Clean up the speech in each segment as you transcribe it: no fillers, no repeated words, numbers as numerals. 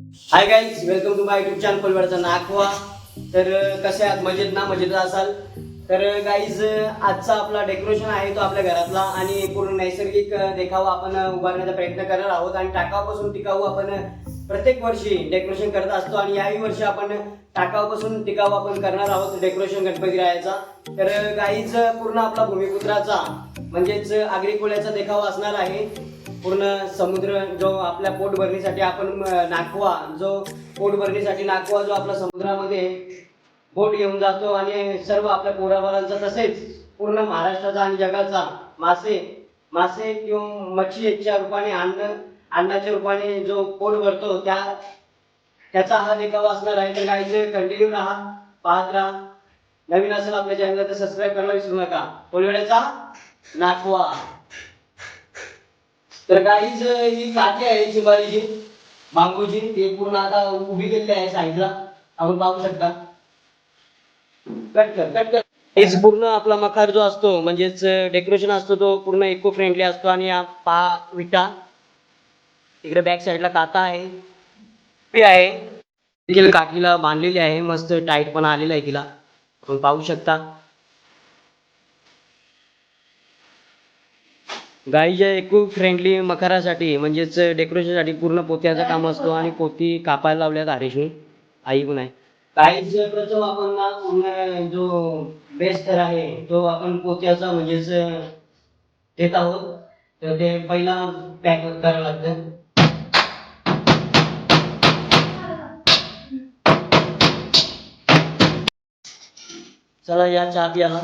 High guys, welcome to my YouTube channel पलवाडचा नाखवा. तर कसे आहात? मजेत ना? मजेत असाल तर गाईज, आजचा आपला डेकोरेशन आहे तो आपल्या घरातला आणि पूर्ण नैसर्गिक देखावा आपण उभारण्याचा प्रयत्न करणार आहोत. आणि टाकावापासून टिकाऊ आपण प्रत्येक वर्षी डेकोरेशन करत असतो आणि याही वर्षी आपण टाकावापासून टिकाऊ आपण करणार आहोत डेकोरेशन गणपती रायाचा. तर गाईज, पूर्ण आपला भूमिपुत्राचा म्हणजेच आगरी कोळ्याचा देखावा असणार आहे. पूर्ण समुद्र जो आपल्या पोट भरणीसाठी आपण नाखवा जो पोट भरणीसाठी नाखवा जो आपला समुद्रामध्ये बोट घेऊन जातो आणि सर्व आपल्या पोराबाळांचा तसेच पूर्ण महाराष्ट्राचा आणि जगाचा मासे मासे किंवा मच्छीच्या रूपाने अन्नाच्या रूपाने जो पोट भरतो त्याचा हा देखावा असणार आहे. तर काही कंटिन्यू राहा, पाहत राहा. नवीन असेल आपल्या चॅनलला तर सबस्क्राईब करायला विसरू नका. कोलवड्याचा नाखवा. तर काहीच ही काठी आहे चिंबारीची बांबूची, ते पूर्ण आता उभी केलेली आहे साईडला, आपण पाहू शकता. कट कर कट कर. हेच पूर्ण आपला मखार जो असतो म्हणजेच डेकोरेशन असतो तो पूर्ण इको फ्रेंडली असतो. आणि हा पहा विटा, इकडे बॅक साईडला काता आहे, पी आहे, देखील काठीला बांधलेली आहे. मस्त टाईट पण आलेला आहे तिला, आपण पाहू शकता. गाईच्या इको फ्रेंडली मखरासाठी म्हणजेच डेकोरेशनसाठी पूर्ण पोत्याचं काम असतो आणि पोती कापायला लावल्यात आरेशी आई पण आहे. काहीच प्रथम आपण ना पूर्ण जो बेस तर आहे तो आपण पोत्याचा म्हणजेच देत आहोत. तर ते पहिला पॅक करावं लागतं. चला या चहा प्याला.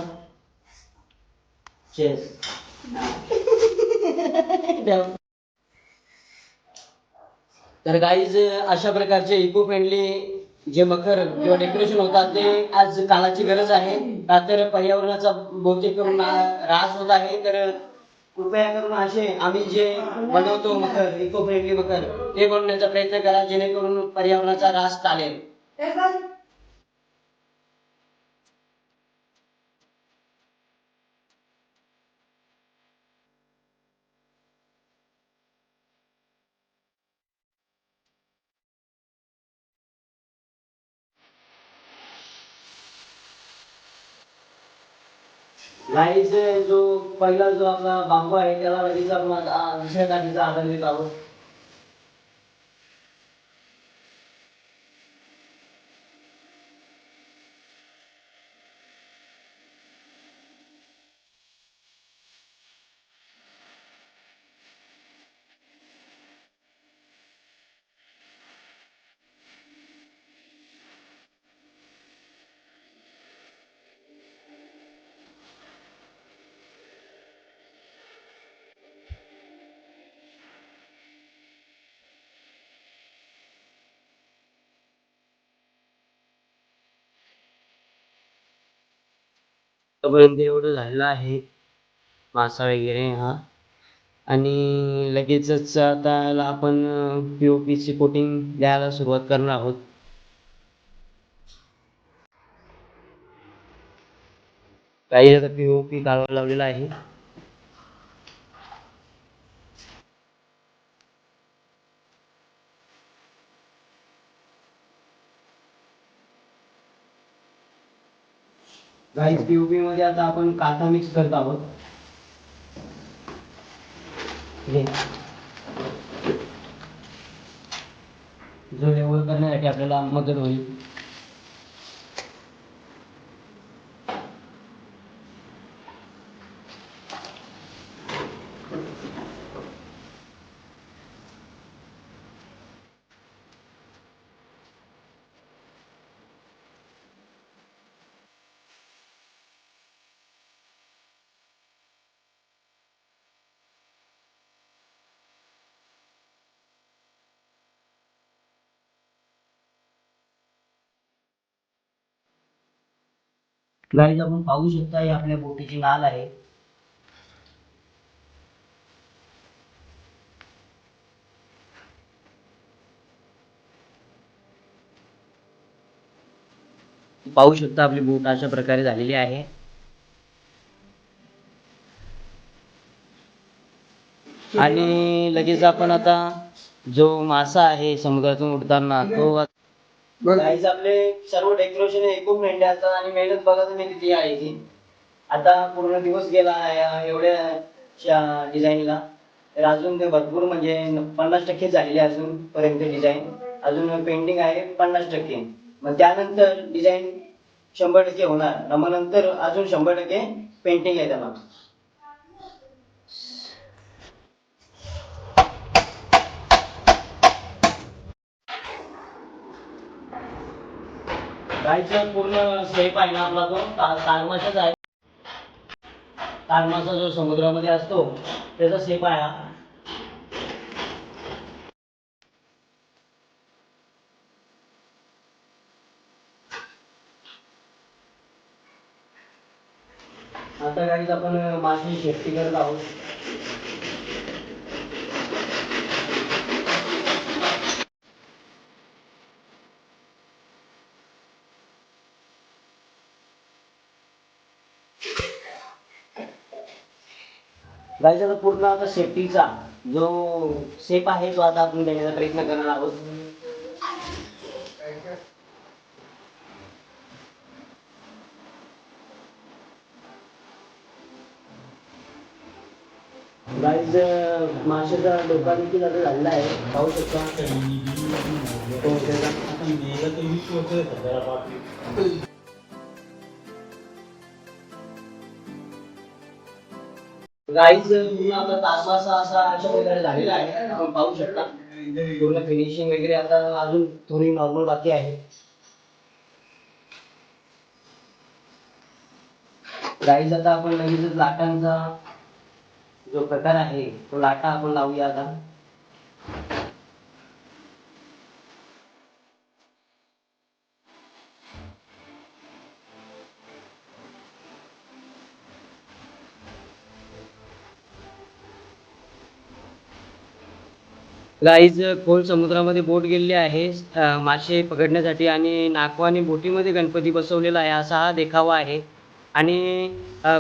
चेस. तर गाईज, अशा प्रकारचे इको फ्रेंडली जे मखर किंवा डेकोरेशन होतात ते आज काळाची गरज आहे. का तर पर्यावरणाचा बहुतेक करून ऱ्हास होत आहे. तर कृपया करून असे आम्ही जे बनवतो मखर, इको फ्रेंडली मखर, ते बनवण्याचा प्रयत्न करा जेणेकरून पर्यावरणाचा ऱ्हास टाळेल. गाईज, जो पहिला जो आपला बांबू आहे त्याला लगेच आपण दुसऱ्या काठीचा आधार देत आहोत. तोपर्यंत एवढं झालेलं आहे मासा वगैरे हा. आणि लगेचच आता आपण POP ची कोटिंग द्यायला सुरुवात करणार आहोत. काही आता POP काढायला लावलेला आहे. गाईज, POP मध्ये आता आपण काथा मिक्स करत आहोत. जो लेवल करण्यासाठी आपल्याला मदत होईल. गाईज, आपण पाहू शकता ही आपल्या बोटीची नाल आहे. पाहू शकता आपली बोट अशा प्रकारे झालेली आहे. आणि लगेच आपण आता जो मासा आहे समुद्रातून उडताना तो गाईज आपले सर्व डेकोरेशन हे इको फ्रेंडली असतात आणि मेहनत बघा तुम्ही किती आहे ती. आता पूर्ण दिवस गेला आहे एवढ्या डिझाईनला, तर अजून ते भरपूर म्हणजे 50% झालेली आहे अजून पर्यंत डिझाईन. अजून पेंटिंग आहे 50%. मग त्यानंतर डिझाईन 100% होणार, मग नंतर अजून 100% पेंटिंग आहे त्याला. गाईचा पूर्ण शेप आहे ना आपला तो तारमाशाच आहे. तारमासा जो समुद्रामध्ये असतो त्याचा शेप आहे हा. आता गाईज आपण मासे शेफ्टी करत आहोत. गाईज आता पूर्ण आता सेफ्टीचा जो शेप आहे तो आता आपण देण्याचा प्रयत्न करणार आहोत. गाईज माशाचा डोका देखील आता झालेला आहे, पाहू शकता. गाईज पूर्ण आता तासमासा अशा प्रकारे झालेला आहे, आपण पाहू शकता. पूर्ण फिनिशिंग वगैरे आता अजून थोडी नॉर्मल बाकी आहे. गाईज आता आपण लगेचच लाटांचा जो प्रकार आहे तो लाटा आपण लावूया आता. गाईज खोल समुद्रामध्ये बोट गेलेली आहे मासे पकडण्यासाठी, आणि नागवानी बोटीमध्ये गणपती बसवलेला आहे असा हा देखावा आहे. आणि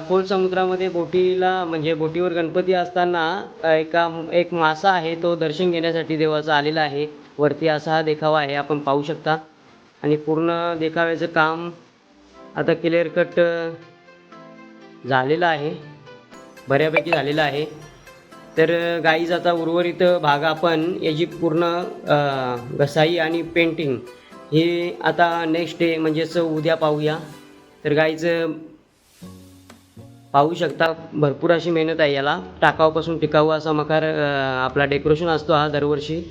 खोल समुद्रामध्ये बोटीला म्हणजे बोटीवर गणपती असताना एक मासा आहे तो दर्शन घेण्यासाठी देवाचा आलेला आहे वरती, असा हा देखावा आहे आपण पाहू शकता. आणि पूर्ण देखाव्याचं काम आता क्लिअर कट झालेलं आहे, बऱ्यापैकी झालेलं आहे. तर गाईज आता उर्वरित भाग आपण याची पूर्ण घसाई आणि पेंटिंग हे आता नेक्स्ट डे म्हणजेच उद्या पाहूया. तर गाईज पाहू शकता भरपूर अशी मेहनत आहे याला. टाकाऊपासून टिकाऊ असा मकार आपला डेकोरेशन असतो हा दरवर्षी.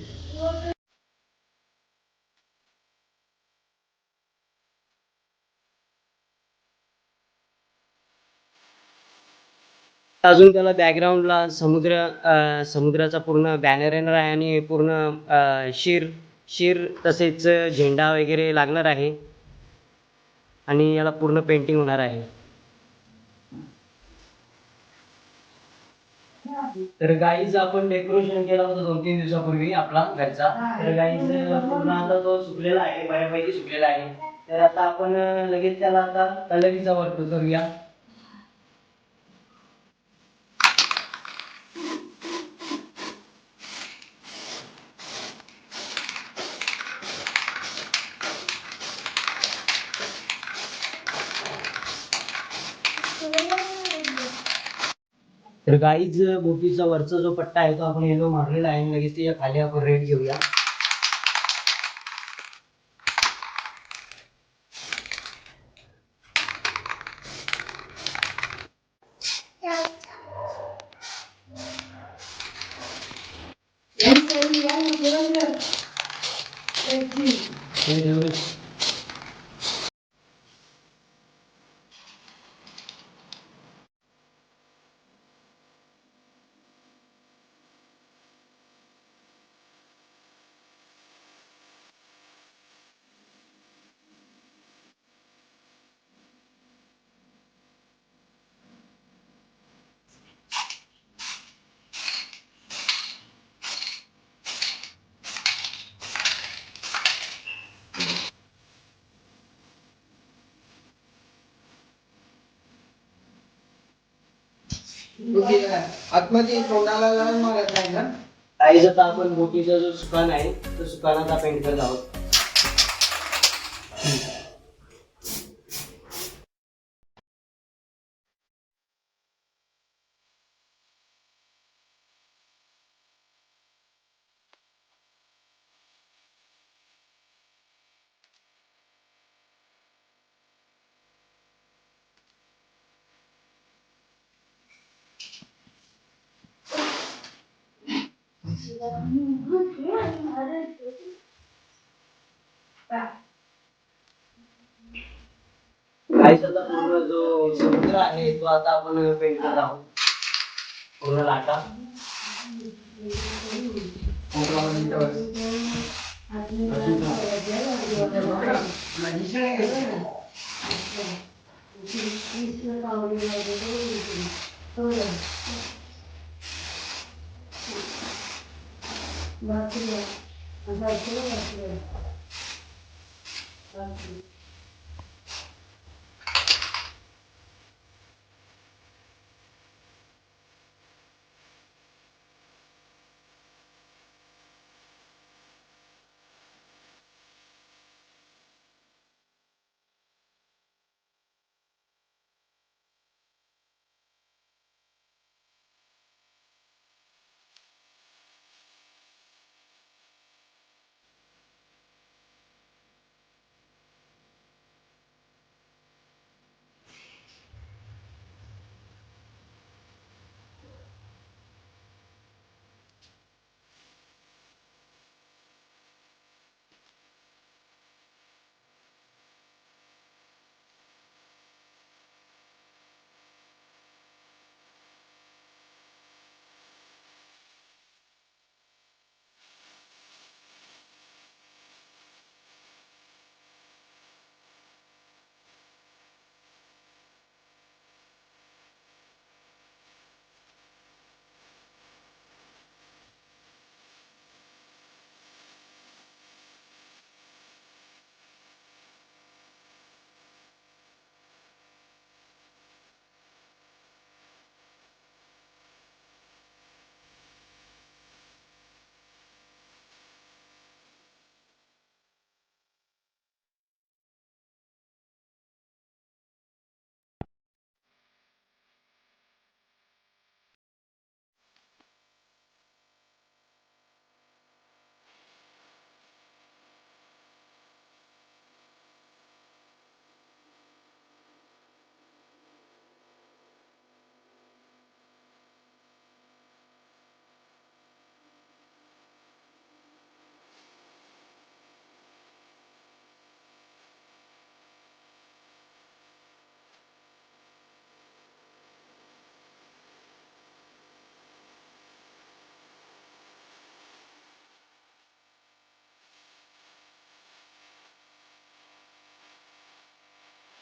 अजून त्याला बॅकग्राऊंडला समुद्राचा पूर्ण बॅनर येणार आहे आणि पूर्ण शीर तसेच झेंडा वगैरे लागणार आहे आणि याला पूर्ण पेंटिंग होणार आहे. तर गाईज आपण डेकोरेशन केला होता 2-3 दिवसापूर्वी आपला घरचा. तर गाईज पूर्ण आता तो सुकलेला आहे, बऱ्यापैकी सुकलेला आहे. तर आता आपण लगेच त्याला आता कलरीचा वर्क करूया. तर गाईज बोटीचा वरचा जो पट्टा आहे तो आपण येलो मारलेला आहे, लगेच त्याच्या खाली आपण रेड घेऊया. आतमध्ये तोंडाला लावून मारत नाही ना. काही आता आपण बोटीचा जो सुकान आहे तो सुकानाचा पेंट करत आहोत. काहीच आता पूर्ण जो समुद्र आहे तो आता आपण पेंट करत आहोत. पूर्ण लाटा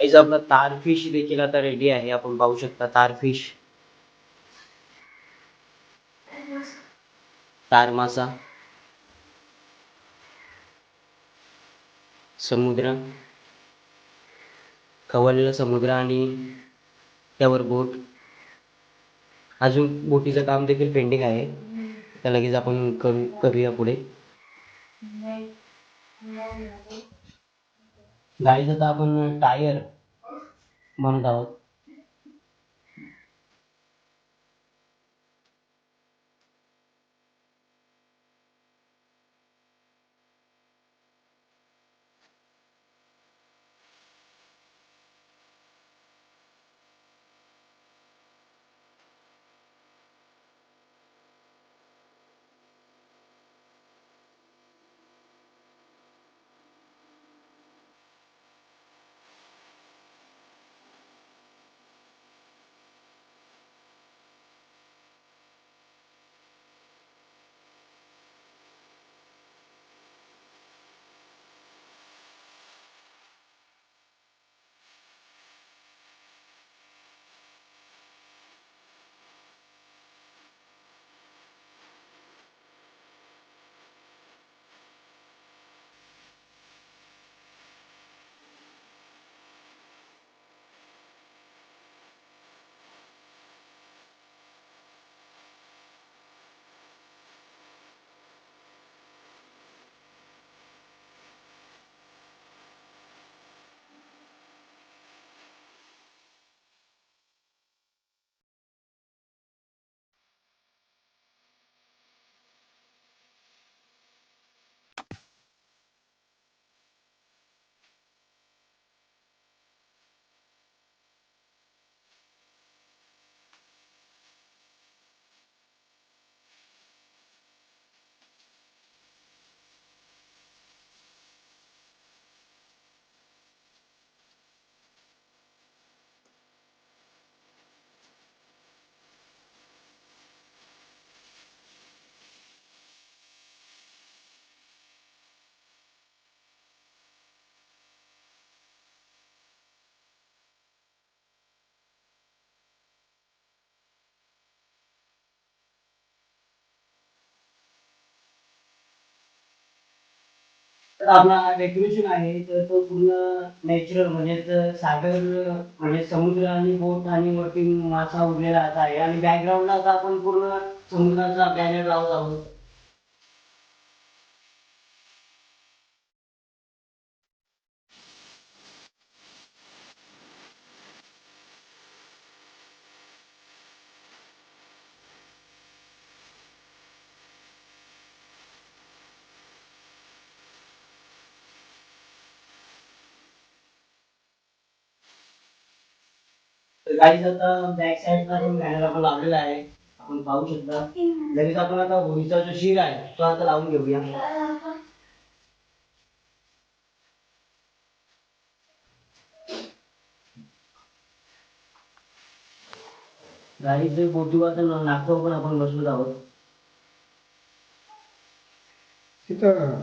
याचा आपला तारफिश देखील आता रेडी आहे. आपण पाहू शकता तारफिश, तार मासा, समुद्र, खवळलेला समुद्र आणि त्यावर बोट. अजून बोटीचं काम देखील पेंडिंग आहे. त्या लगेच आपण करूया पुढे. गाईज आता आपण टायर बनवत आहोत. तर आपला डेकोरेशन आहे तर तो पूर्ण नॅचरल म्हणजे सागर म्हणजे समुद्र आणि बोट आणि वरती मासा उडलेला असा आहे आणि बॅकग्राऊंडला आता आपण पूर्ण समुद्राचा बॅनर लावत आहोत. तर काही आता बॅक साईडला पण बॅनर आपण लावलेला आहे, आपण पाहू शकता. लगेच आपण आता होळीचा जो शिर आहे तो आता लावून घेऊया. गाडीचे बोटीवर नागतो पण आपण बसलो आहोत. तिथं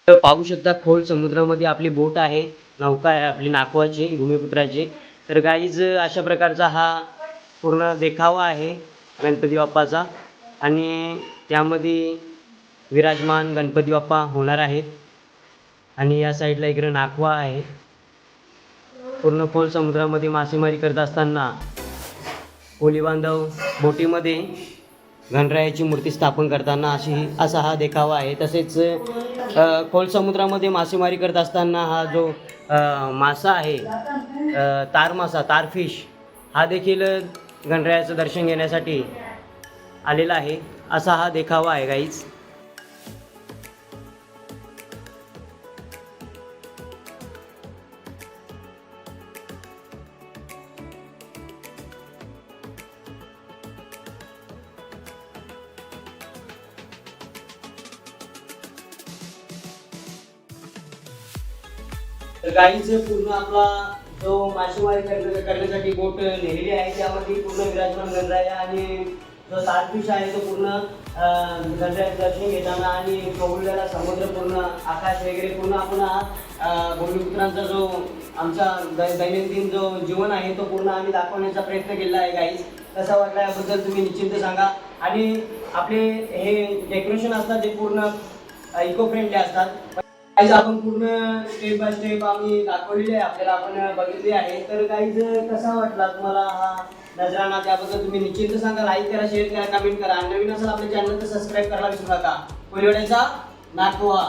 तर पाहू शकता खोल समुद्रामध्ये आपली बोट आहे, नौका आहे आपली नागवाची भूमिपुत्राची. तर गाईज अशा प्रकारचा हा पूर्ण देखावा आहे गणपती बाप्पाचा आणि त्यामध्ये विराजमान गणपती बाप्पा होणार आहेत आणि या साईडला इकडे नागवा आहे. पूर्ण खोल समुद्रामध्ये मासेमारी करत असताना कोळी बांधव बोटीमध्ये गणरायाची मूर्ती स्थापन करताना असा हा देखावा आहे. तसेच खोल समुद्रामध्ये मासेमारी करत असताना हा जो मासा आहे तार मासा तारफिश हा देखील गणरायाचं दर्शन घेण्यासाठी आलेला आहे. असा हा देखावा आहे गाईज. तर गाईच पूर्ण आपला जो मासेमारी करण्यासाठी बोट नेलेली आहे त्यामध्ये पूर्ण विराजमान गणराया आणि जो तारफिश आहे तो पूर्ण गणरायाचं दर्शन घेताना आणि खवळलेला समुद्र पूर्ण आकाश वगैरे पूर्ण आपण हा भूमिपुत्रांचा जो आमचा दैनंदिन जो जीवन आहे तो पूर्ण आम्ही दाखवण्याचा प्रयत्न केला आहे गाईज. कसा वाटला याबद्दल तुम्ही निश्चिंत सांगा. आणि आपले हे डेकोरेशन असतात ते पूर्ण इको फ्रेंडली असतात. गाईज आपण पूर्ण स्टेप बाय स्टेप आम्ही दाखवलेली आहे, आपल्याला आपण बघितली आहे. तर गाईज कसा वाटला तुम्हाला हा नजराणा त्याबद्दल तुम्ही निश्चिंत सांगा. लाईक करा, शेअर करा, कमेंट करा आणि नवीन असेल आपल्या चॅनल तर सबस्क्राईब करायला विसरू नका. कोळीवाड्याचा नागवा.